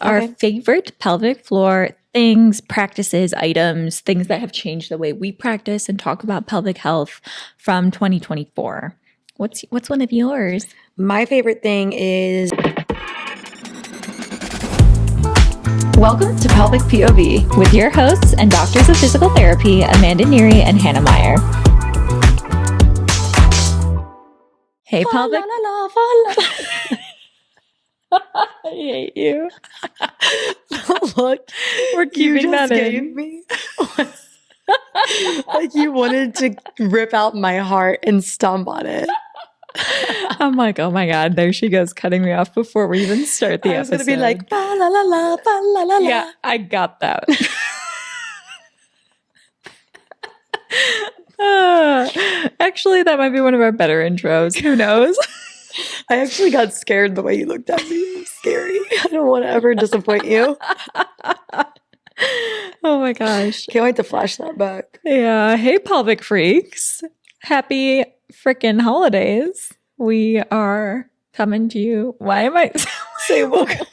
our favorite pelvic floor things, practices, items, things that have changed the way we practice and talk about pelvic health from 2024. What's one of yours? My favorite thing is... Welcome to Pelvic POV with your hosts and doctors of physical therapy, Amanda Neary and Hannah Meyer. Hey, Pelvic. I hate you. Look, we're keeping that in. Gave me like you wanted to rip out my heart and stomp on it. I'm like, oh my God, there she goes, cutting me off before we even start the episode. I was going to be like, ba la la la, ba la la la. Yeah, I got that. Actually, that might be one of our better intros. Who knows? I actually got scared the way you looked at me. It was scary. I don't want to ever disappoint you. Oh my gosh. Can't wait to flash that back. Yeah. Hey, pelvic freaks. Happy freaking holidays. We are coming to you. Why am I say welcome?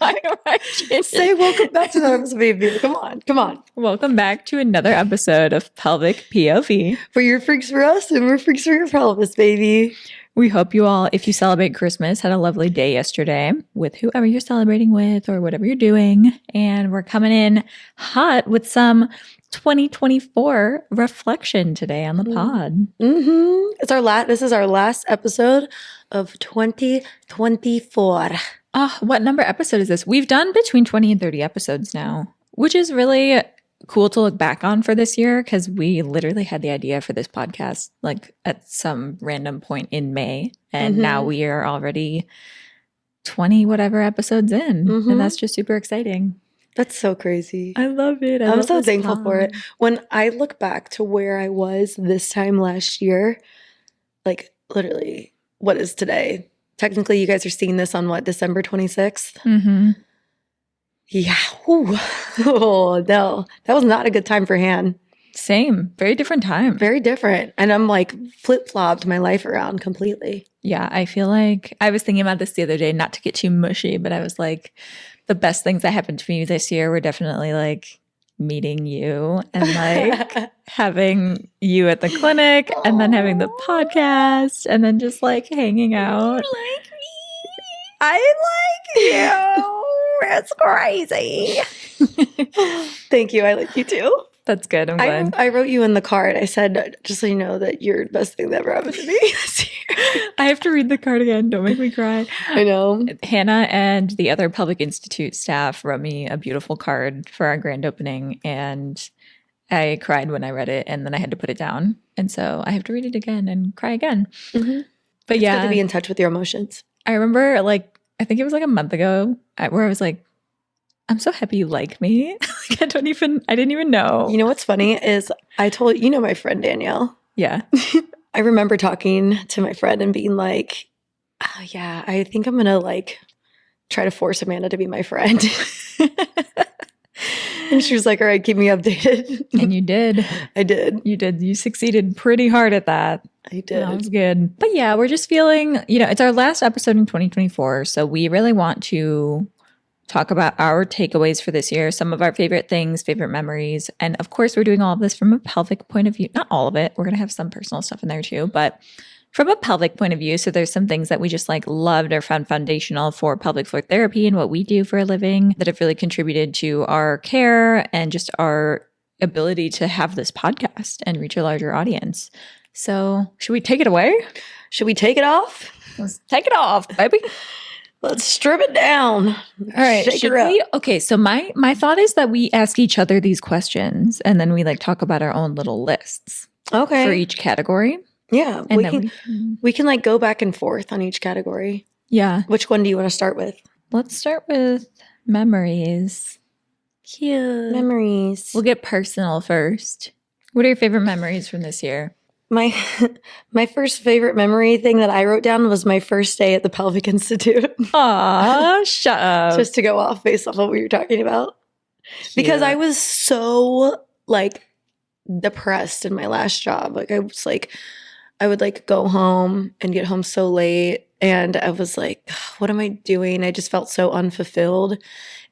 Say welcome back to another episode, baby. Come on. Welcome back to another episode of Pelvic POV. For your freaks for us, and we're freaks for your pelvis, baby. We hope you all, if you celebrate Christmas, had a lovely day yesterday with whoever you're celebrating with or whatever you're doing. And we're coming in hot with some 2024 reflection today on the pod. Mm-hmm. This is our last episode of 2024. What number episode is this? We've done between 20 and 30 episodes now, which is really cool to look back on for this year because we literally had the idea for this podcast like at some random point in May. And now we are already 20 whatever episodes in. And that's just super exciting. That's so crazy. I love it. I'm so thankful for it. When I look back to where I was this time last year, like literally, what is today? Technically, you guys are seeing this on what, December 26th? Mm-hmm. Yeah. Ooh. Oh, no. That was not a good time for Han. Same. Very different time. Very different. And I'm like flip-flopped my life around completely. Yeah. I feel like I was thinking about this the other day, not to get too mushy, but I was like, the best things that happened to me this year were definitely like meeting you and like having you at the clinic and then having the podcast and then just like hanging out. You like me? I like you. It's crazy. Thank you. I like you too. That's good. I'm glad. I wrote you in the card. I said, just so you know that you're the best thing that ever happened to me this year. I have to read the card again. Don't make me cry. I know. Hannah and the other Pelvic Institute staff wrote me a beautiful card for our grand opening. And I cried when I read it. And then I had to put it down. And so I have to read it again and cry again. Mm-hmm. But it's yeah. good to be in touch with your emotions. I remember I think it was like a month ago where I was like, I'm so happy you like me. I didn't even know. You know what's funny is you know my friend Danielle. Yeah. I remember talking to my friend and being like, oh yeah, I think I'm going to like try to force Amanda to be my friend. And she was like, all right, keep me updated. And you did. I did. You did. You succeeded pretty hard at that. I did. That was good. But yeah, we're just feeling, it's our last episode in 2024. So we really want to talk about our takeaways for this year, some of our favorite things, favorite memories. And of course, we're doing all of this from a pelvic point of view. Not all of it. We're going to have some personal stuff in there too, but from a pelvic point of view. So there's some things that we just like loved or found foundational for pelvic floor therapy and what we do for a living that have really contributed to our care and just our ability to have this podcast and reach a larger audience. So should we take it away? Should we take it off? Let's take it off, baby. Let's strip it down. All right. Shake her up. Okay. So my thought is that we ask each other these questions and then we like talk about our own little lists. Okay. For each category. Yeah. And we can like go back and forth on each category. Yeah. Which one do you want to start with? Let's start with memories. Cute. Memories. We'll get personal first. What are your favorite memories from this year? My first favorite memory thing that I wrote down was my first day at the Pelvic Institute. Aw, shut up. Just to go off based off of what you're talking about. Cute. Because I was so like depressed in my last job. Like I was like, I would like go home and get home so late. And I was like, what am I doing? I just felt so unfulfilled.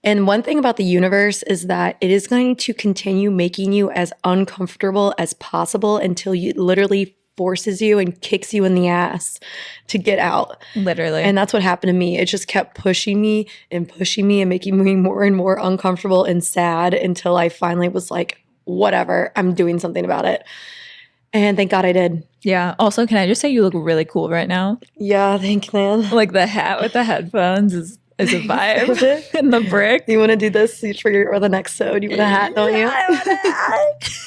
And one thing about the universe is that it is going to continue making you as uncomfortable as possible until you literally forces you and kicks you in the ass to get out. Literally. And that's what happened to me. It just kept pushing me and making me more and more uncomfortable and sad until I finally was like, whatever, I'm doing something about it. And thank God I did. Yeah. Also, can I just say you look really cool right now? Yeah, thank you, man. Like the hat with the headphones is a vibe. And the brick. You want to do this for the next sode? You want a hat, don't you? I want a hat.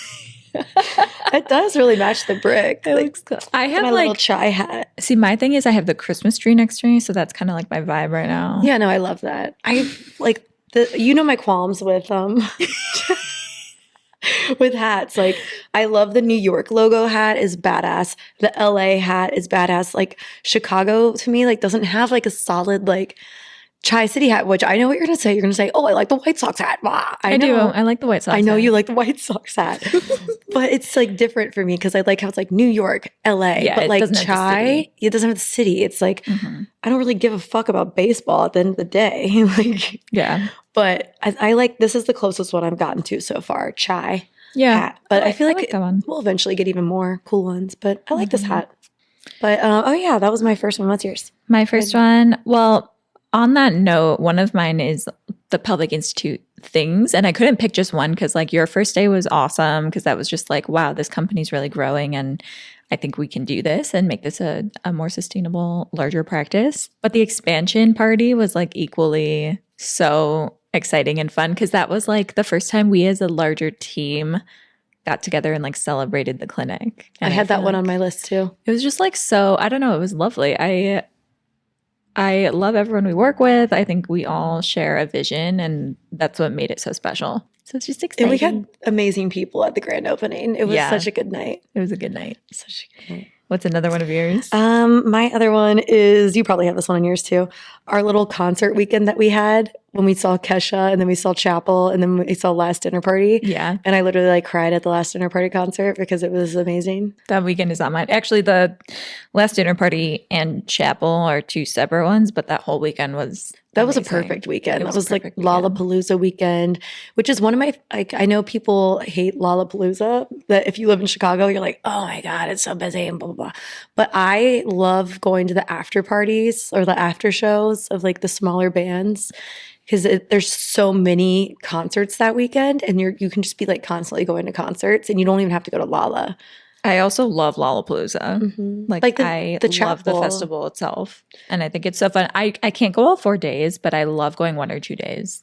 It does really match the brick. It looks cool. I have my little chai hat. See, my thing is I have the Christmas tree next to me, so that's kind of like my vibe right now. Yeah, no, I love that. I like my qualms with with hats. Like, I love the New York logo hat is badass. The LA hat is badass. Like, Chicago to me like doesn't have like a solid like Tri-City hat, which I know what you're going to say. You're going to say, oh, I like the White Sox hat. Blah. I do. I like the White Sox I know hat. you like the White Sox hat. But it's like different for me because I like how it's like New York, LA. Yeah, but it like doesn't have the Chai, city. it doesn't have the city. It's like, I don't really give a fuck about baseball at the end of the day. Like, Yeah. but I like, this is the closest one I've gotten to so far, Chai hat. But I feel like that one. we'll eventually get even more cool ones. But I like this hat. But oh yeah, that was my first one. What's yours? My first one, well, on that note, one of mine is the Pelvic Institute things. And I couldn't pick just one because like your first day was awesome because that was just like, wow, this company's really growing and I think we can do this and make this a more sustainable, larger practice. But the expansion party was like equally so exciting and fun because that was like the first time we as a larger team got together and like celebrated the clinic. And I had that feel one like on my list too. it was just like so, I don't know, it was lovely. I love everyone we work with. I think we all share a vision and that's what made it so special. So it's just exciting. And we had amazing people at the grand opening. It was such a good night. It was a good night. Such a good night. What's another one of yours? My other one is, you probably have this one on yours too. Our little concert weekend that we had when we saw Kesha and then we saw Chappell and then we saw Last Dinner Party. Yeah. And I literally like cried at the Last Dinner Party concert because it was amazing. That weekend is not mine. Actually, the Last Dinner Party and Chappell are two separate ones, but that whole weekend was That was a amazing. perfect weekend. It That was was a like perfect weekend. Lollapalooza weekend, which is one of my, like, I know people hate Lollapalooza, that if you live in Chicago, you're like, oh my God, it's so busy and blah, blah, blah. But I love going to the after parties or the after shows of like the smaller bands because there's so many concerts that weekend and you can just be like constantly going to concerts and you don't even have to go to Lolla. I also love Lollapalooza. Like I love the Chappell. festival itself. And I think it's so fun. I can't go all 4 days, but I love going 1 or 2 days.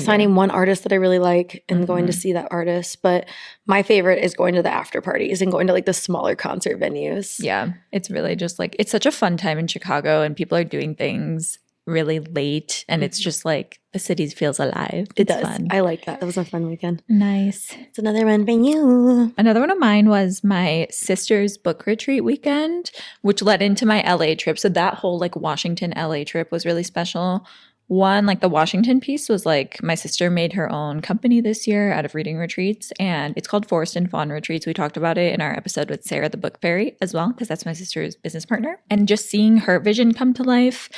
Finding one artist that I really like and going to see that artist. But my favorite is going to the after parties and going to like the smaller concert venues. Yeah. It's really just like, it's such a fun time in Chicago and people are doing things really late and it's just like the city feels alive. It It's does. fun. I like that. That was a fun weekend. Nice. It's another one for you. Another one of mine was my sister's book retreat weekend, which led into my LA trip. So that whole like Washington LA trip was really special. One, like the Washington piece was like my sister made her own company this year out of reading retreats and it's called Forest and Fawn Retreats. We talked about it in our episode with Sarah the Book Fairy as well because that's my sister's business partner. And just seeing her vision come to life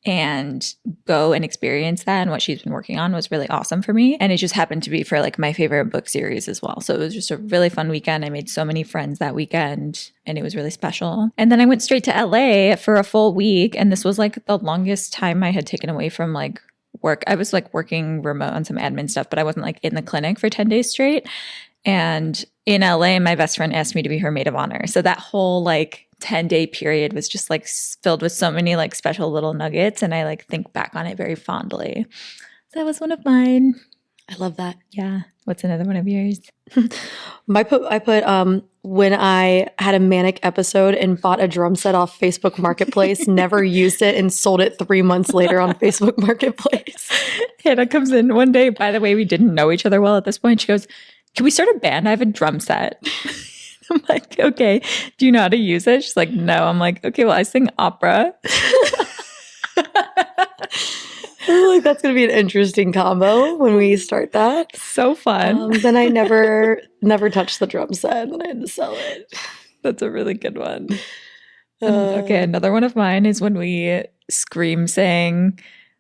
and go and experience that and what she's been working on was really awesome for me. And it just happened to be for like my favorite book series as well. So it was just a really fun weekend. I made so many friends that weekend and it was really special. And then I went straight to LA for a full week. And this was like the longest time I had taken away from like work. I was like working remote on some admin stuff, but I wasn't like in the clinic for 10 days straight. And in LA, my best friend asked me to be her maid of honor. So that whole like 10-day period was just like filled with so many like special little nuggets. And I like think back on it very fondly. So that was one of mine. I love that. Yeah. What's another one of yours? I put when I had a manic episode and bought a drum set off Facebook Marketplace, never used it and sold it 3 months later on Facebook Marketplace. Hannah comes in one day. By the way, we didn't know each other well at this point. She goes, can we start a band? I have a drum set. I'm like, okay, do you know how to use it? She's like, no. I'm like, okay, well, I sing opera. I feel like that's going to be an interesting combo when we start that. So fun. Then I never touched the drum set and I had to sell it. That's a really good one. Okay, another one of mine is when we scream sang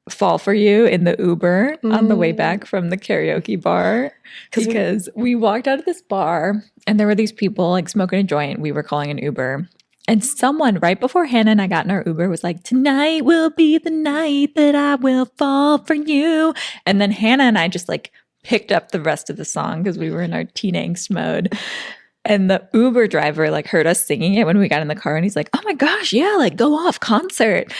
fall for you in the Uber on the way Mm. back from the karaoke bar because we walked out of this bar and there were these people like smoking a joint. We were calling an Uber. And someone right before Hannah and I got in our Uber was like, tonight will be the night that I will fall for you. And then Hannah and I just like picked up the rest of the song because we were in our teen angst mode. And the Uber driver like heard us singing it when we got in the car and he's like, oh my gosh, yeah, like go off concert.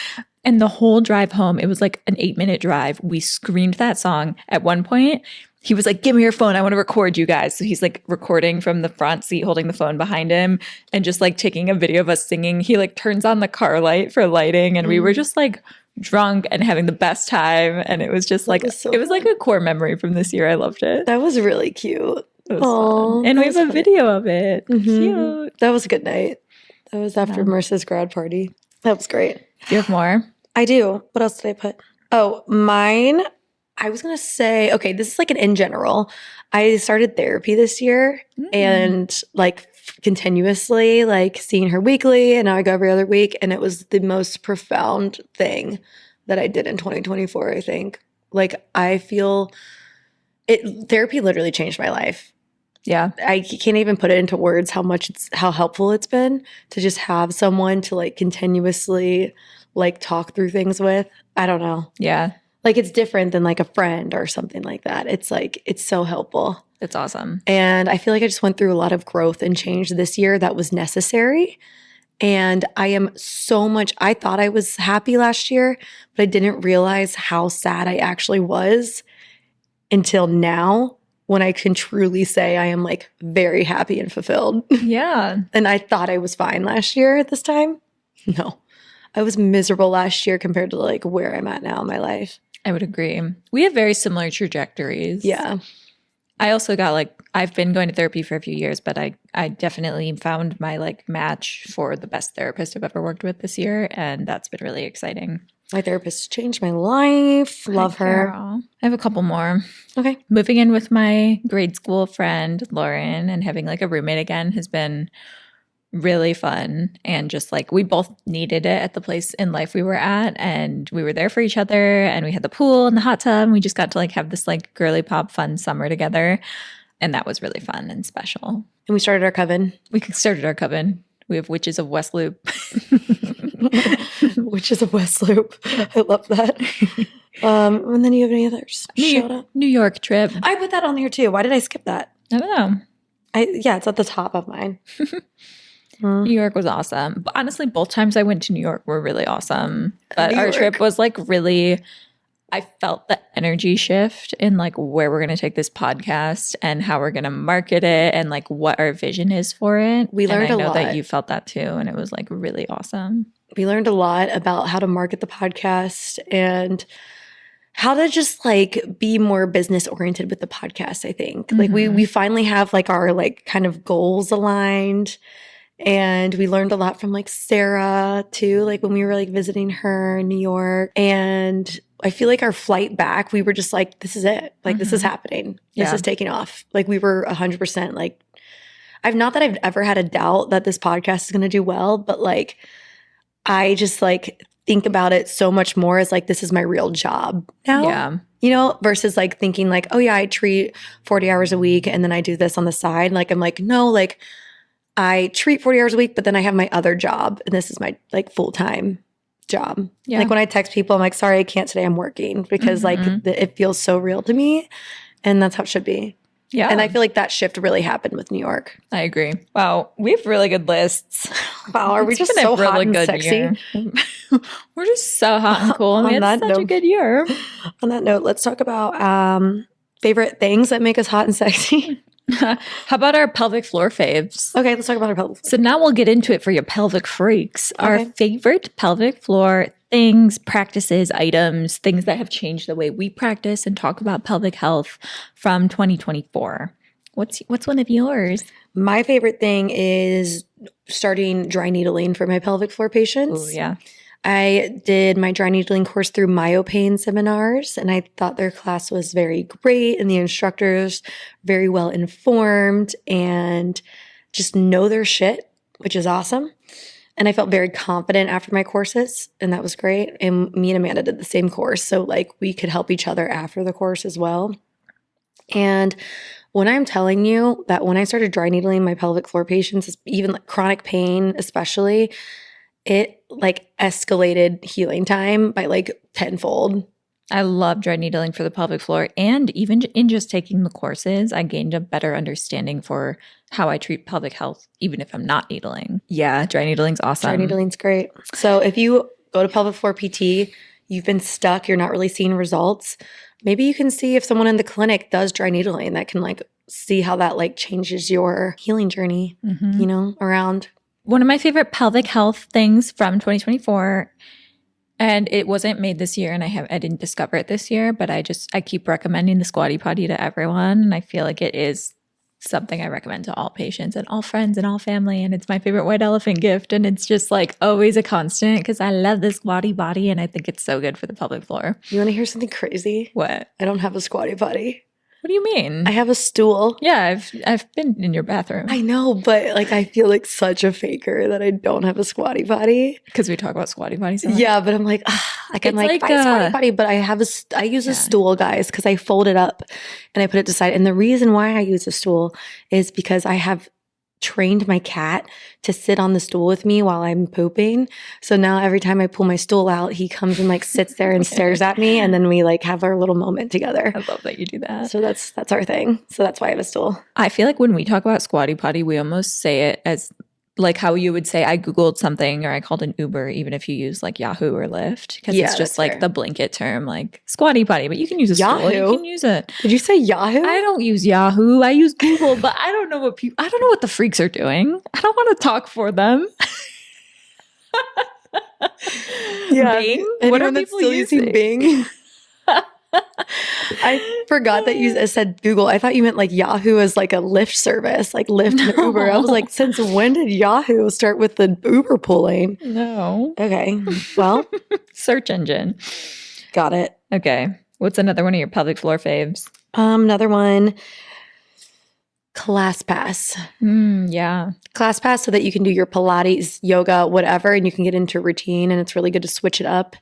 And the whole drive home, it was like an 8-minute drive. We screamed that song. At one point, he was like, give me your phone. I want to record you guys. So he's like recording from the front seat, holding the phone behind him and just like taking a video of us singing. He like turns on the car light for lighting. And we were just like drunk and having the best time. And it was just like, it was like a core memory from this year. I loved it. That was really cute. It was fun. And we have a video of it. Cute. That was a good night. That was after Marissa's grad party. That was great. Do you have more? I do. What else did I put? Oh, mine. I was going to say, okay, this is like an in general. I started therapy this year and like continuously, like seeing her weekly, and now I go every other week. And it was the most profound thing that I did in 2024, I think. Like, I feel therapy literally changed my life. Yeah. I can't even put it into words how helpful it's been to just have someone to like continuously like talk through things with. I don't know. Yeah. Like, it's different than like a friend or something like that. It's like, it's so helpful. It's awesome. And I feel like I just went through a lot of growth and change this year that was necessary. And I am I thought I was happy last year, but I didn't realize how sad I actually was until now, when I can truly say I am like very happy and fulfilled. Yeah. And I thought I was fine last year at this time. No, I was miserable last year compared to like where I'm at now in my life. I would agree. We have very similar trajectories. Yeah. I also got like, I've been going to therapy for a few years, but I definitely found my like match for the best therapist I've ever worked with this year. And that's been really exciting. My therapist changed my life. Love her. I have a couple more. Okay. Moving in with my grade school friend, Lauren, and having like a roommate again has been really fun. And just like, we both needed it at the place in life we were at. And we were there for each other. And we had the pool and the hot tub. And we just got to like have this like girly pop fun summer together. And that was really fun and special. And we started our coven. We started our coven. We have Witches of West Loop. Witches of West Loop. I love that. And then you have any others? New York trip. I put that on there too. Why did I skip that? I don't know. Yeah, it's at the top of mine. New York was awesome. But honestly, both times I went to New York were really awesome. But our trip was like really, I felt the energy shift in like where we're going to take this podcast and how we're going to market it and like what our vision is for it. We learned a lot. I know that you felt that too. And it was like really awesome. We learned a lot about how to market the podcast and how to just like be more business oriented with the podcast, I think. Like we finally have like our like kind of goals aligned. And we learned a lot from like Sarah too, like when we were like visiting her in New York. And I feel like our flight back, we were just like, this is it. Like, this is happening. This is taking off. Like, we were 100% like, not that I've ever had a doubt that this podcast is going to do well, but like, I just like think about it so much more as like, this is my real job now. Yeah. You know, versus like thinking like, oh yeah, I treat 40 hours a week and then I do this on the side. Like, I'm like, no, like I treat 40 hours a week, but then I have my other job and this is my like full-time job. Yeah. Like when I text people, I'm like, sorry, I can't today. I'm working because like it feels so real to me. And that's how it should be. Yeah. And I feel like that shift really happened with New York. I agree. Wow. We have really good lists. Wow. Are we just so hot and sexy? We're just so hot and cool. We had such a good year. On that note, let's talk about favorite things that make us hot and sexy. How about our pelvic floor faves? Okay, let's talk about our pelvic floor. So now we'll get into it for your pelvic freaks. Okay. Our favorite pelvic floor things, practices, items, things that have changed the way we practice and talk about pelvic health from 2024. What's one of yours? My favorite thing is starting dry needling for my pelvic floor patients. Oh, yeah. I did my dry needling course through MyoPain seminars, and I thought their class was very great, and the instructors very well informed and just know their shit, which is awesome. And I felt very confident after my courses, and that was great. And me and Amanda did the same course. So like we could help each other after the course as well. And when I'm telling you that when I started dry needling my pelvic floor patients, even like chronic pain, especially, it like escalated healing time by like tenfold. I love dry needling for the pelvic floor. And even in just taking the courses, I gained a better understanding for how I treat pelvic health, even if I'm not needling. Yeah, dry needling's awesome. Dry needling's great. So if you go to pelvic floor PT, you've been stuck, you're not really seeing results, maybe you can see if someone in the clinic does dry needling that can like see how that like changes your healing journey, you know, around. One of my favorite pelvic health things from 2024, and it wasn't made this year and I didn't discover it this year, but I keep recommending the squatty potty to everyone. And I feel like it is something I recommend to all patients and all friends and all family. And it's my favorite white elephant gift. And it's just like always a constant because I love the squatty potty and I think it's so good for the pelvic floor. You want to hear something crazy? What? I don't have a squatty potty. What do you mean? I have a stool. Yeah, I've been in your bathroom. I know, but like I feel like such a faker that I don't have a squatty potty. Because we talk about squatty potty so much. Yeah, but I'm like, I can like buy a squatty potty, but I use a stool, guys, because I fold it up and I put it to the side. And the reason why I use a stool is because I have trained my cat to sit on the stool with me while I'm pooping. So now every time I pull my stool out, he comes and like sits there and stares at me, and then we like have our little moment together. I love that you do that. So that's our thing. So that's why I have a stool. I feel like when we talk about squatty potty, we almost say it as like how you would say I Googled something or I called an Uber, even if you use like Yahoo or Lyft, because it's just like the blanket term, like squatty potty, but you can use a stool. You can use it. Did you say Yahoo? I don't use Yahoo. I use Google, but I don't know what the freaks are doing. I don't want to talk for them. Yeah. Bing? What are people using? Bing? I forgot that you said Google. I thought you meant like Yahoo as like a Lyft service, like Lyft and Uber. I was like, since when did Yahoo start with the Uber pulling? No. Okay. Well, search engine. Got it. Okay. What's another one of your pelvic floor faves? Another one. ClassPass. Yeah. ClassPass so that you can do your Pilates, yoga, whatever, and you can get into a routine, and it's really good to switch it up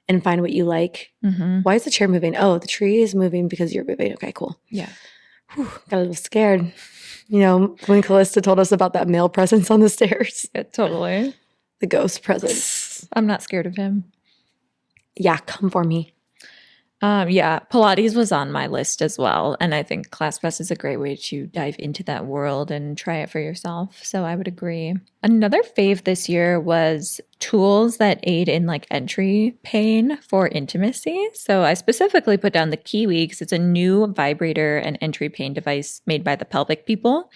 and find what you like. Why is the chair moving? Oh, the tree is moving because you're moving. Okay, cool. Yeah. Whew, got a little scared. You know, when Callista told us about that male presence on the stairs. Yeah, totally. The ghost presence. I'm not scared of him. Yeah, come for me. Yeah, Pilates was on my list as well. And I think ClassPass is a great way to dive into that world and try it for yourself. So I would agree. Another fave this year was tools that aid in like entry pain for intimacy. So I specifically put down the Kiwi because it's a new vibrator and entry pain device made by the Pelvic people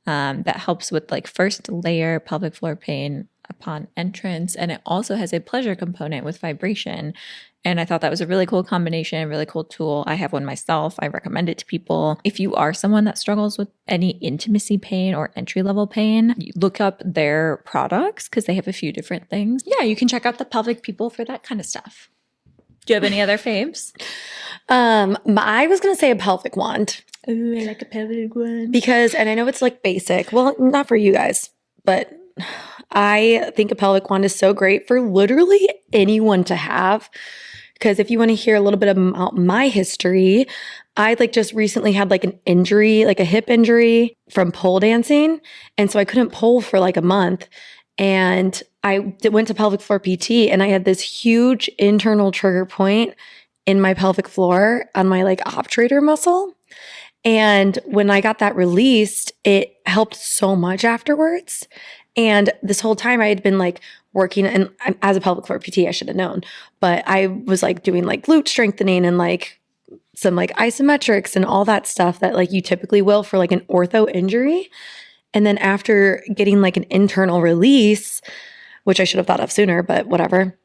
that helps with like first layer pelvic floor pain upon entrance. And it also has a pleasure component with vibration. And I thought that was a really cool combination, a really cool tool. I have one myself. I recommend it to people. If you are someone that struggles with any intimacy pain or entry-level pain, look up their products because they have a few different things. Yeah, you can check out the Pelvic people for that kind of stuff. Do you have any other faves? I was going to say a pelvic wand. Ooh, I like a pelvic wand. Because, and I know it's like basic. Well, not for you guys, but I think a pelvic wand is so great for literally anyone to have. Because if you want to hear a little bit about my history, I like just recently had like an injury, like a hip injury from pole dancing. And so I couldn't pole for like a month. And I went to pelvic floor PT and I had this huge internal trigger point in my pelvic floor on my like obturator muscle. And when I got that released, it helped so much afterwards. And this whole time I had been like working, and as a pelvic floor PT, I should have known, but I was like doing like glute strengthening and like some like isometrics and all that stuff that like you typically will for like an ortho injury. And then after getting like an internal release, which I should have thought of sooner, but whatever,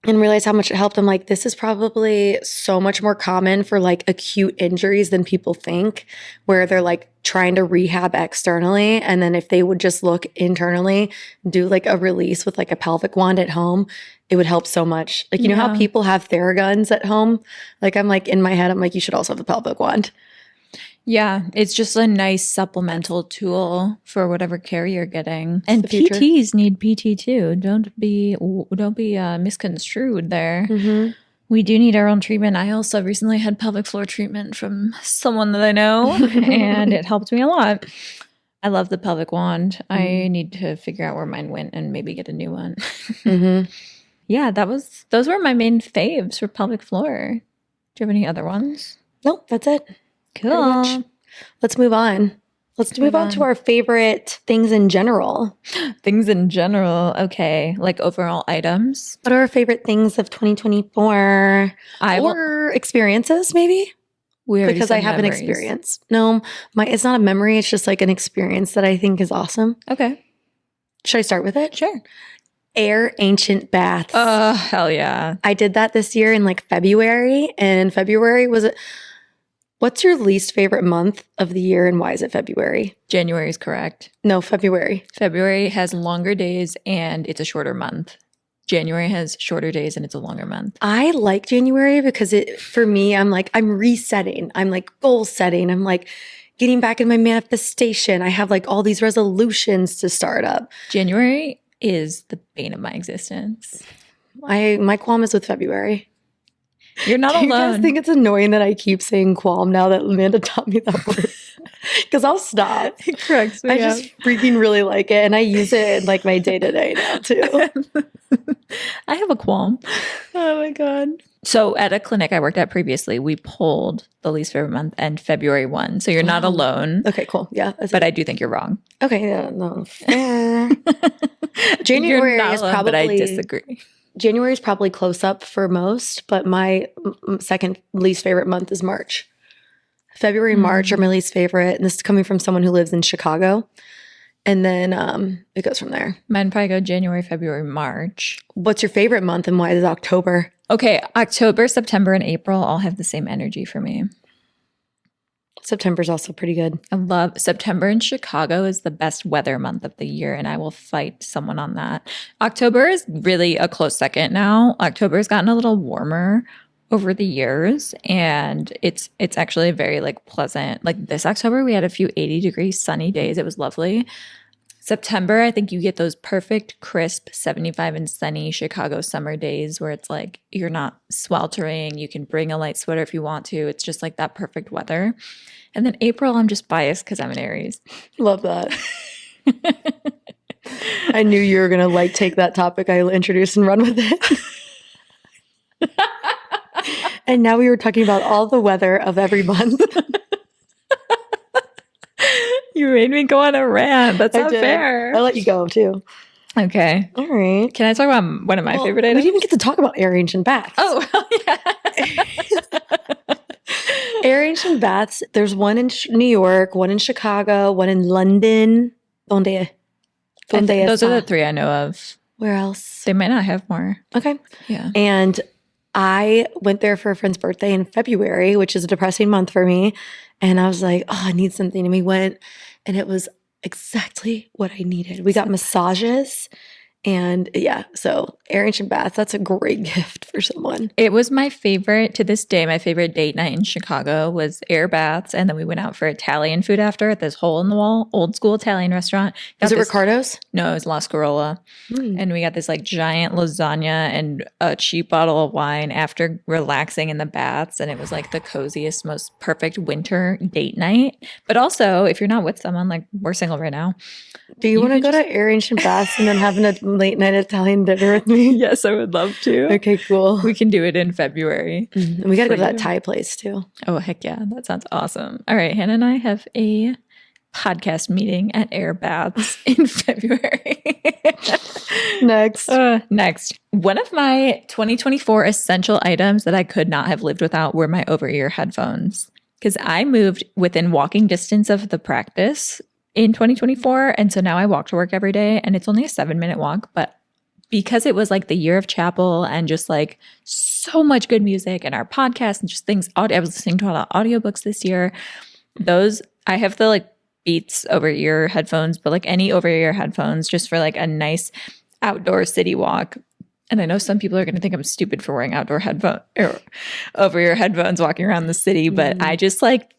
and realized how much it helped. I'm like, this is probably so much more common for like acute injuries than people think, where they're like trying to rehab externally. And then if they would just look internally, do like a release with like a pelvic wand at home, it would help so much. Like, you know how people have Theraguns at home? Like, I'm like in my head, I'm like, you should also have a pelvic wand. Yeah, it's just a nice supplemental tool for whatever care you're getting. And the future. PTs need PT too. Don't be misconstrued there. Mm-hmm. We do need our own treatment. I also recently had pelvic floor treatment from someone that I know, and it helped me a lot. I love the pelvic wand. I need to figure out where mine went and maybe get a new one. Yeah, those were my main faves for pelvic floor. Do you have any other ones? Nope, that's it. Cool. Let's move on. Let's move on to our favorite things in general. Things in general. Okay. Like overall items. What are our favorite things of 2024? Or experiences, maybe? Because I have an experience. No, it's not a memory. It's just like an experience that I think is awesome. Okay. Should I start with it? Sure. Aire ancient baths. Oh, hell yeah. I did that this year in like February. And February was... What's your least favorite month of the year and why is it February? January is correct. No, February. February has longer days and it's a shorter month. January has shorter days and it's a longer month. I like January because for me, I'm resetting. I'm like goal setting. I'm like getting back in my manifestation. I have like all these resolutions to start up. January is the bane of my existence. My qualm is with February. You're not alone. You guys think it's annoying that I keep saying qualm now that Amanda taught me that word? Because I'll stop. It cracks me I just freaking really like it. And I use it in like my day-to-day now too. I have a qualm. Oh my God. So at a clinic I worked at previously, we pulled the least favorite month and February won. So you're not alone. Okay, cool. Yeah. But I do think you're wrong. Okay, yeah, no. Fair. January you're not is alone, probably... But I disagree. January is probably close up for most, but my second least favorite month is March. February and March are my least favorite. And this is coming from someone who lives in Chicago. And then it goes from there. Mine probably go January, February, March. What's your favorite month and why is it October? Okay, October, September, and April all have the same energy for me. September's also pretty good. I love September in Chicago is the best weather month of the year, and I will fight someone on that. October is really a close second now. October has gotten a little warmer over the years, and it's actually very like pleasant. Like this October, we had a few 80-degree sunny days. It was lovely. September, I think you get those perfect, crisp, 75 and sunny Chicago summer days where it's like you're not sweltering. You can bring a light sweater if you want to. It's just like that perfect weather. And then April, I'm just biased because I'm an Aries. Love that. I knew you were going to like take that topic I introduced and run with it. And now we were talking about all the weather of every month. You made me go on a rant. That's not fair. I'll let you go too. Okay. All right. Can I talk about one of my favorite items? We didn't even get to talk about Aire ancient baths. Oh, yeah. Aire ancient baths. There's one in New York, one in Chicago, one in London. Those are the three I know of. Where else? They might not have more. Okay. Yeah. And I went there for a friend's birthday in February, which is a depressing month for me. And I was like, oh, I need something. And we went, and it was exactly what I needed. We got massages. And yeah, so Aire ancient baths, that's a great gift for someone. It was my favorite, to this day, my favorite date night in Chicago was Aire baths. And then we went out for Italian food after at this hole-in-the-wall, old school Italian restaurant. Was it Ricardo's? No, it was La Scarola. And we got this like giant lasagna and a cheap bottle of wine after relaxing in the baths. And it was like the coziest, most perfect winter date night. But also, if you're not with someone, like we're single right now. Do you want to go to Aire ancient baths and then have a late night Italian dinner with me? Yes, I would love to. Okay, cool. We can do it in February. And we got to go to that Thai place too. Oh, heck yeah. That sounds awesome. All right. Hannah and I have a podcast meeting at Aire baths in February. Next. One of my 2024 essential items that I could not have lived without were my over-ear headphones. Because I moved within walking distance of the practice in 2024. And so now I walk to work every day and it's only a 7-minute walk. But because it was like the year of Chappell and just like so much good music and our podcast and just things, I was listening to a lot of audiobooks this year. I have the like Beats over-ear headphones, but like any over-ear headphones just for like a nice outdoor city walk. And I know some people are going to think I'm stupid for wearing outdoor headphones or over-ear headphones walking around the city, but I just like,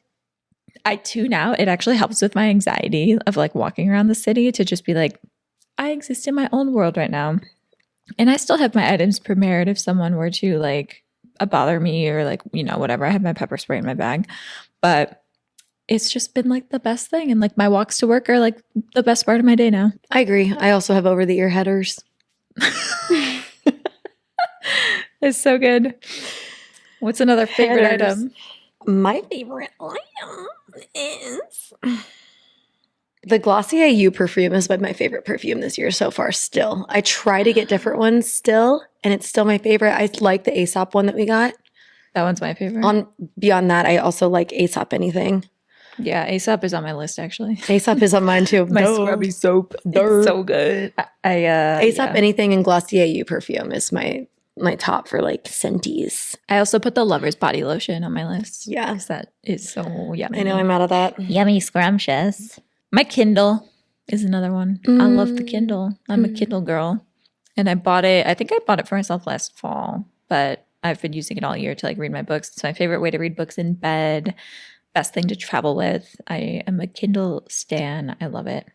I tune out. It actually helps with my anxiety of like walking around the city to just be like, I exist in my own world right now. And I still have my items prepared if someone were to like bother me or like, you know, whatever. I have my pepper spray in my bag. But it's just been like the best thing. And like my walks to work are like the best part of my day now. I agree. I also have over the ear headers. It's so good. What's another favorite Headers. item? My favorite item is the Glossier You perfume has been my favorite perfume this year so far still. I try to get different ones still, and it's still my favorite. I like the Aesop one that we got. That one's my favorite. Beyond that, I also like Aesop anything. Yeah, Aesop is on my list actually. Aesop is on mine too. My scrubby soap. It's so good. Aesop anything and Glossier You perfume is my top for like scenties. I also put the Lover's Body Lotion on my list. Yeah. Because that is so yummy. I know I'm out of that. Yummy, scrumptious. My Kindle is another one. I love the Kindle. I'm a Kindle girl. And I bought it, I think I bought it for myself last fall, but I've been using it all year to like read my books. It's my favorite way to read books in bed. Best thing to travel with. I am a Kindle stan. I love it.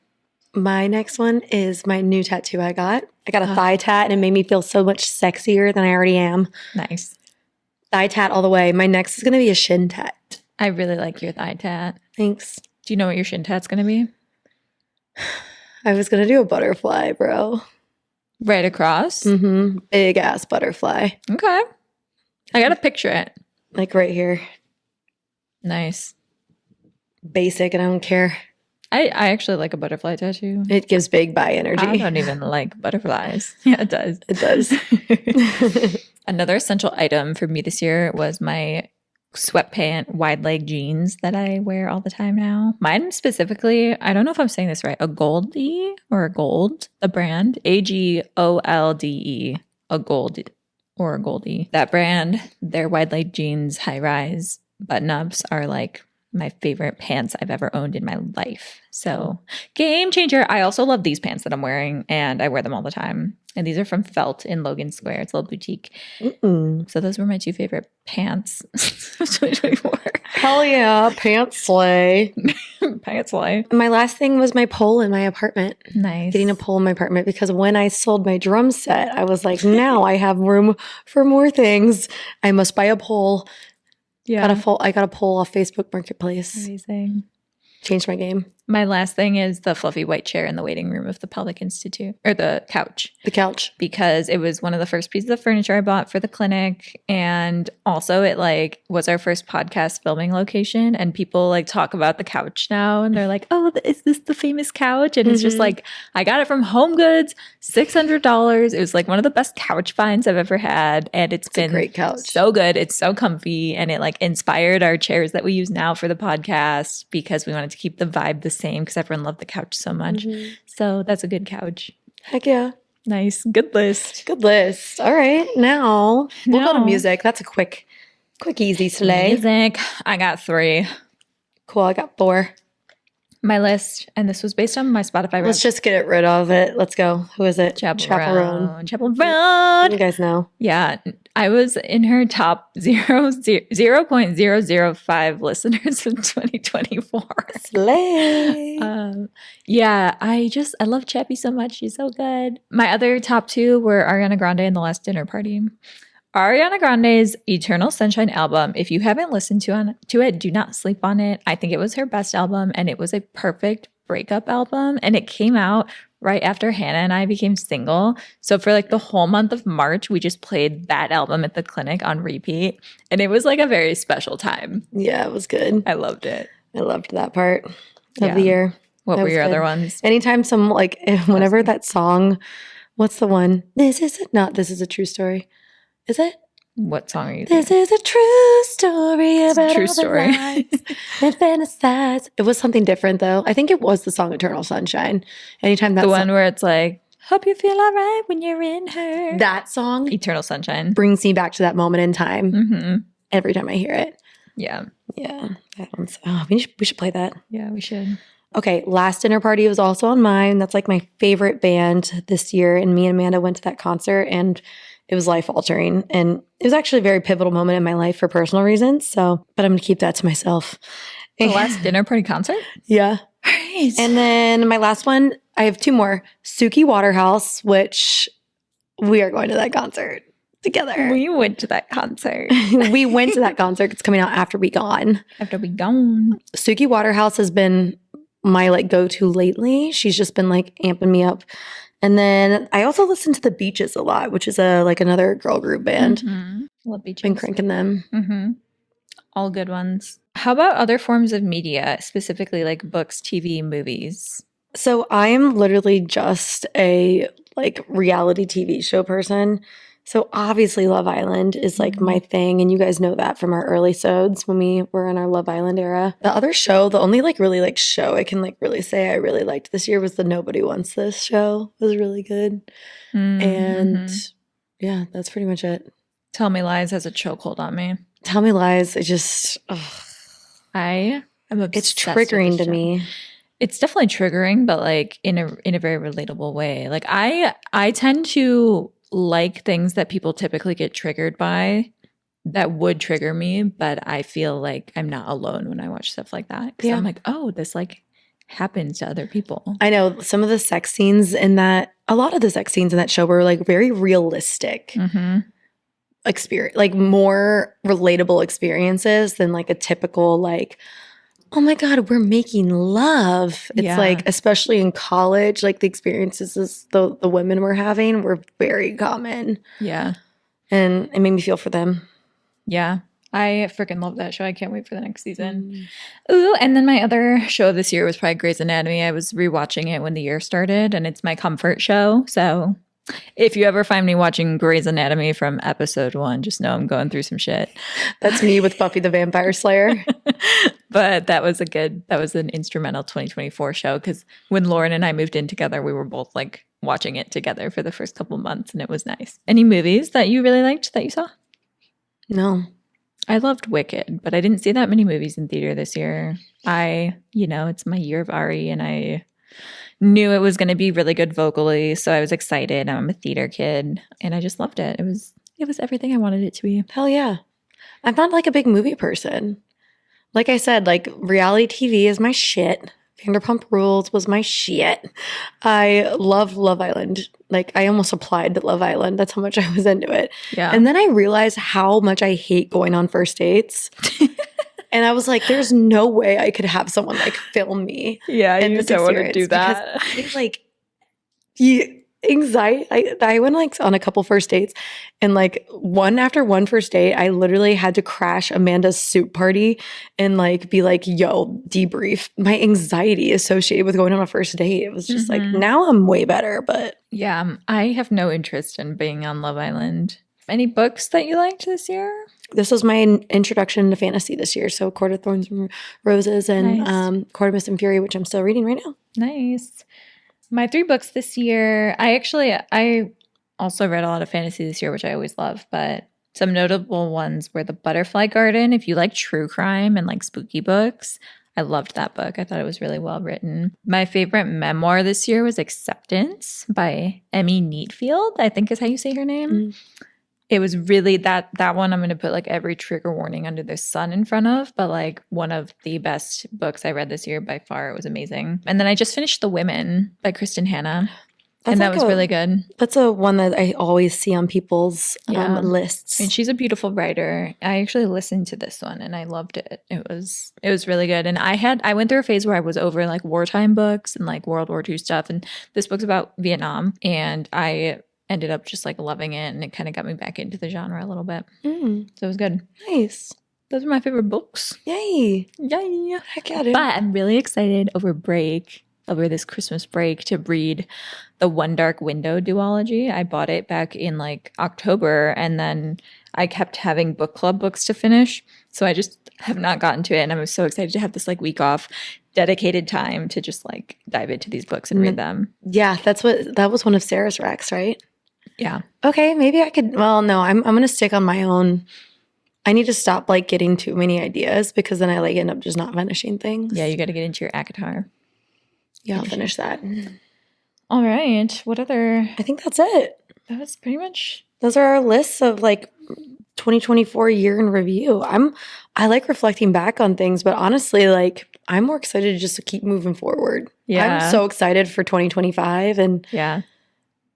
My next one is my new tattoo I got. I got a thigh tat and it made me feel so much sexier than I already am. Nice. Thigh tat all the way. My next is going to be a shin tat. I really like your thigh tat. Thanks. Do you know what your shin tat's going to be? I was going to do a butterfly, bro. Right across? Mm-hmm. Big ass butterfly. Okay. I got to picture it. Like right here. Nice. Basic and I don't care. I actually like a butterfly tattoo. It gives big bi energy. I don't even like butterflies. Yeah, it does. It does. Another essential item for me this year was my sweatpant wide leg jeans that I wear all the time now. Mine specifically, I don't know if I'm saying this right, a Goldie or a Gold, the brand, AGOLDE, a Gold or a Goldie. That brand, their wide leg jeans, high rise button ups are like my favorite pants I've ever owned in my life. So game changer. I also love these pants that I'm wearing and I wear them all the time. And these are from Felt in Logan Square. It's a little boutique. So those were my two favorite pants of 2024. Hell yeah. Pants slay. Pants slay. My last thing was my pole in my apartment. Nice. Getting a pole in my apartment because when I sold my drum set, I was like, now I have room for more things. I must buy a pole. Yeah. I got a pole off Facebook Marketplace. Amazing. Changed my game. My last thing is the fluffy white chair in the waiting room of the Pelvic Institute, or the couch. The couch. Because it was one of the first pieces of furniture I bought for the clinic. And also it like was our first podcast filming location. And people like talk about the couch now. And they're like, oh, is this the famous couch? And it's just like, I got it from Home Goods, $600. It was like one of the best couch finds I've ever had. And it's been a great couch. So good. It's so comfy. And it like inspired our chairs that we use now for the podcast because we wanted to keep the vibe the same because everyone loved the couch so much. So that's a good couch. Heck yeah. Nice. Good list. Good list. All right. Now we'll go to music. That's a quick, easy slay. Music. I got 3. Cool. I got 4. My list, and this was based on my Spotify. Let's just get rid of it. Let's go. Who is it? Chappell Roan. Chappell. You guys know. Yeah. I was in her top 0.005 listeners in 2024. Slay. Yeah, I love Chappie so much. She's so good. My other top 2 were Ariana Grande and The Last Dinner Party. Ariana Grande's Eternal Sunshine album, if you haven't listened to it, do not sleep on it. I think it was her best album and it was a perfect breakup album. And it came out right after Hannah and I became single. So for like the whole month of March, we just played that album at the clinic on repeat. And it was like a very special time. Yeah, it was good. I loved it. I loved that part of the year. What That were was your good. other ones? Anytime whenever that song, what's the one? This is a true story. Is it? What song are you thinking? This is a true story about true all story. the lies and fantasize. It was something different though. I think it was the song Eternal Sunshine. Anytime that The one where it's like, hope you feel all right when you're in her. that song Eternal Sunshine. brings me back to that moment in time every time I hear it. Yeah. Yeah. That one's, we should play that. Yeah, we should. Okay, Last Dinner Party was also on mine. That's like my favorite band this year. And me and Amanda went to that concert and it was life altering. And it was actually a very pivotal moment in my life for personal reasons. But I'm going to keep that to myself. The last dinner party concert? Yeah. Right. And then my last one, I have two more. Suki Waterhouse, which we are going to that concert together. We went to that concert. We went to that concert. It's coming out after we gone. After we gone. Suki Waterhouse has been my like go-to lately. She's just been like amping me up. And then I also listen to The Beaches a lot, which is like another girl group band. Love Beaches. Been cranking them. All good ones. How about other forms of media, specifically like books, TV, movies? So I am literally just a like reality TV show person. So obviously Love Island is like my thing. And you guys know that from our early sods when we were in our Love Island era. The other show, the only like really like show I can like really say I really liked this year was the Nobody Wants This show. It was really good. And yeah, that's pretty much it. Tell Me Lies has a chokehold on me. Tell Me Lies, it just, I am obsessed. It's triggering to me. It's definitely triggering, but like in a very relatable way. Like I tend to like things that people typically get triggered by that would trigger me, but I feel like I'm not alone when I watch stuff like that. Because I'm like, oh, this like happens to other people. I know some of the sex scenes in that, a lot of the sex scenes in that show were like very realistic. Experience, like more relatable experiences than like a typical like, oh my God, we're making love. It's like, especially in college, like the experiences the women were having were very common. Yeah. And it made me feel for them. Yeah. I freaking love that show. I can't wait for the next season. Ooh, and then my other show this year was probably Grey's Anatomy. I was rewatching it when the year started, and it's my comfort show. So if you ever find me watching Grey's Anatomy from episode 1, just know I'm going through some shit. That's me with Buffy the Vampire Slayer. But that was an instrumental 2024 show because when Lauren and I moved in together, we were both like watching it together for the first couple months, and it was nice. Any movies that you really liked that you saw? No. I loved Wicked, but I didn't see that many movies in theater this year. It's my year of Aire, and I knew it was going to be really good vocally, so I was excited. I'm a theater kid, and I just loved it. It was everything I wanted it to be. Hell yeah. I'm not like a big movie person. Like I said, like reality TV is my shit. Vanderpump Rules was my shit. I love Love Island. Like I almost applied to Love Island. That's how much I was into it. Yeah. And then I realized how much I hate going on first dates. And I was like, there's no way I could have someone like film me. Yeah, you don't want to do that. Anxiety. I went like on a couple first dates, and like after one first date, I literally had to crash Amanda's soup party and like be like, yo, debrief. My anxiety associated with going on a first date. It was just like, now I'm way better. But yeah, I have no interest in being on Love Island. Any books that you liked this year? This was my introduction to fantasy this year. So Court of Thorns and Roses and Court of Mist and Fury, which I'm still reading right now. Nice. My 3 books this year, I also read a lot of fantasy this year, which I always love, but some notable ones were The Butterfly Garden. If you like true crime and like spooky books, I loved that book. I thought it was really well written. My favorite memoir this year was Acceptance by Emmy Neatfield, I think is how you say her name. It was really that one I'm going to put like every trigger warning under the sun in front of, but like one of the best books I read this year by far. It was amazing. And then I just finished The Women by Kristen Hanna. And that was really good. That's a one that I always see on people's lists. And she's a beautiful writer. I actually listened to this one and I loved it. It was really good. And I went through a phase where I was over like wartime books and like World War II stuff. And this book's about Vietnam. And I ended up just like loving it, and it kind of got me back into the genre a little bit. So it was good. Nice. Those are my favorite books. Yay. Heck yeah, dude. But I'm really excited over this Christmas break to read the One Dark Window duology. I bought it back in like October, and then I kept having book club books to finish. So I just have not gotten to it, and I'm so excited to have this like week off, dedicated time to just like dive into these books and read them. Yeah, that was one of Sarah's racks, right? Yeah. Okay, maybe I could. Well, no, I'm gonna stick on my own. I need to stop like getting too many ideas because then I like end up just not finishing things. Yeah, you got to get into your ACOTAR. Yeah, I'll finish that. All right. What other? I think that's it. That was pretty much. Those are our lists of like 2024 year in review. I'm I like reflecting back on things, but honestly, like I'm more excited just to keep moving forward. Yeah. I'm so excited for 2025. And Yeah.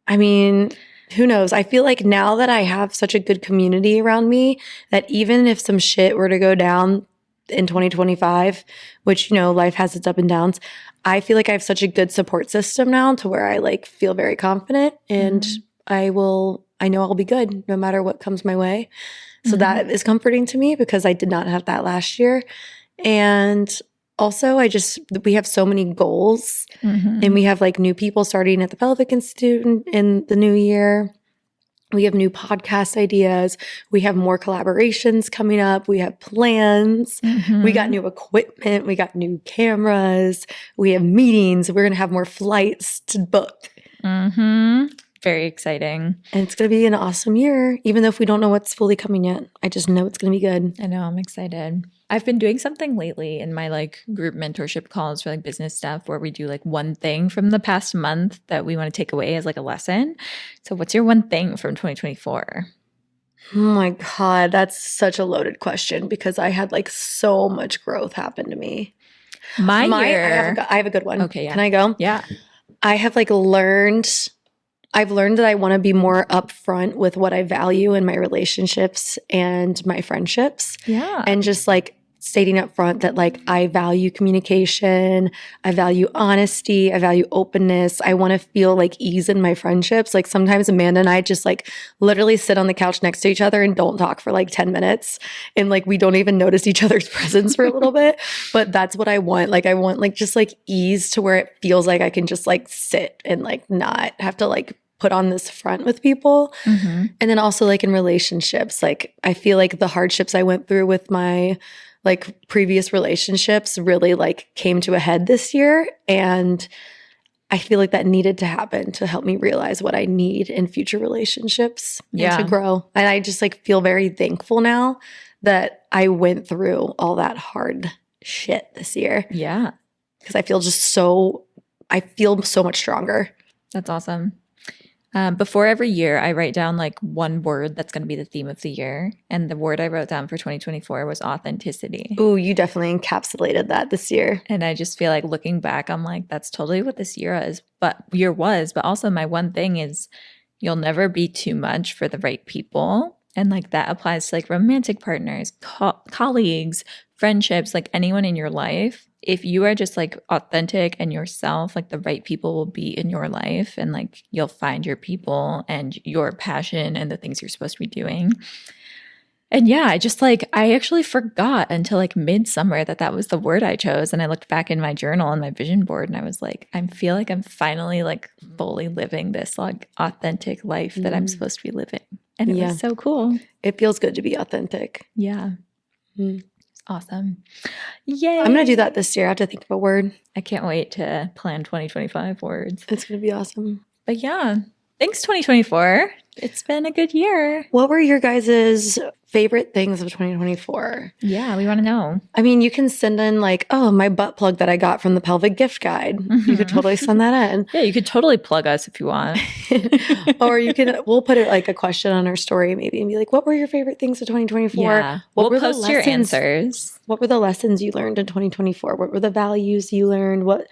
I mean, who knows? I feel like now that I have such a good community around me, that even if some shit were to go down in 2025, which, life has its up and downs, I feel like I have such a good support system now to where I like feel very confident and I know I'll be good no matter what comes my way. So that is comforting to me because I did not have that last year. And also we have so many goals and we have like new people starting at the Pelvic Institute in the new year. We have new podcast ideas. We have more collaborations coming up. We have plans. We got new equipment. We got new cameras. We have meetings. We're going to have more flights to book. Very exciting. And it's going to be an awesome year, even though if we don't know what's fully coming yet. I just know it's going to be good. I know. I'm excited. I've been doing something lately in my like group mentorship calls for like business stuff where we do like one thing from the past month that we want to take away as like a lesson. So what's your one thing from 2024? Oh my God, that's such a loaded question because I had like so much growth happen to me. My year. I have a good one. Okay, yeah. Can I go? Yeah. I have like I've learned that I want to be more upfront with what I value in my relationships and my friendships. Yeah. And just like stating up front that like I value communication, I value honesty, I value openness. I want to feel like ease in my friendships. Like sometimes Amanda and I just like literally sit on the couch next to each other and don't talk for like 10 minutes. And like we don't even notice each other's presence for a little bit. But that's what I want. Like I want like just like ease to where it feels like I can just like sit and like not have to like put on this front with people. And then also like in relationships, like I feel like the hardships I went through with my like previous relationships really like came to a head this year. And I feel like that needed to happen to help me realize what I need in future relationships and to grow. And I just like feel very thankful now that I went through all that hard shit this year. Yeah. Because I feel so much stronger. That's awesome. Before every year, I write down like one word that's going to be the theme of the year. And the word I wrote down for 2024 was authenticity. Ooh, you definitely encapsulated that this year. And I just feel like looking back, I'm like, that's totally what this year was. But also my one thing is you'll never be too much for the right people. And like that applies to like romantic partners, colleagues, friendships, like anyone in your life. If you are just like authentic and yourself, like the right people will be in your life and like you'll find your people and your passion and the things you're supposed to be doing. And yeah, I actually forgot until like midsummer that was the word I chose. And I looked back in my journal and my vision board and I was like, I feel like I'm finally like fully living this like authentic life that I'm supposed to be living. And it was so cool. It feels good to be authentic. Yeah. Awesome. Yay. I'm going to do that this year. I have to think of a word. I can't wait to plan 2025 words. It's going to be awesome. But yeah, thanks 2024. It's been a good year. What were your guys' favorite things of 2024? Yeah, we want to know. I mean, you can send in like, oh, my butt plug that I got from the Pelvic gift guide. You could totally send that in. Yeah, you could totally plug us if you want. Or we'll put it like a question on our story maybe and be like, what were your favorite things of 2024? Yeah, we'll post your answers. What were the lessons you learned in 2024? What were the values you learned? What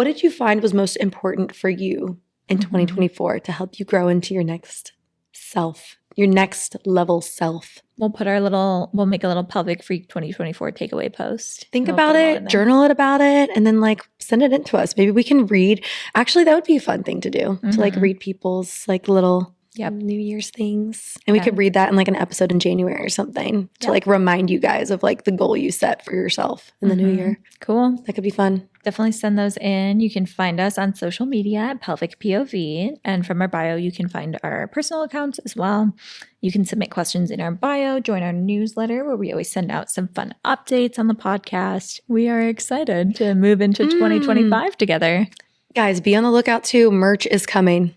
did you find was most important for you in 2024 to help you grow into your next self, your next level self? We'll make a little Pelvic Freak 2024 takeaway post. Think about it, journal it about it, and then like send it in to us. Maybe we can read. Actually, that would be a fun thing to do, to like read people's like little New Year's things. And we could read that in like an episode in January or something to like remind you guys of like the goal you set for yourself in the new year. Cool. That could be fun. Definitely send those in. You can find us on social media at Pelvic POV. And from our bio, you can find our personal accounts as well. You can submit questions in our bio, join our newsletter where we always send out some fun updates on the podcast. We are excited to move into 2025 together. Guys, be on the lookout too. Merch is coming.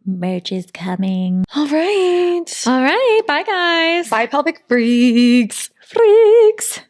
Merch is coming. All right. All right. Bye, guys. Bye, Pelvic Freaks. Freaks.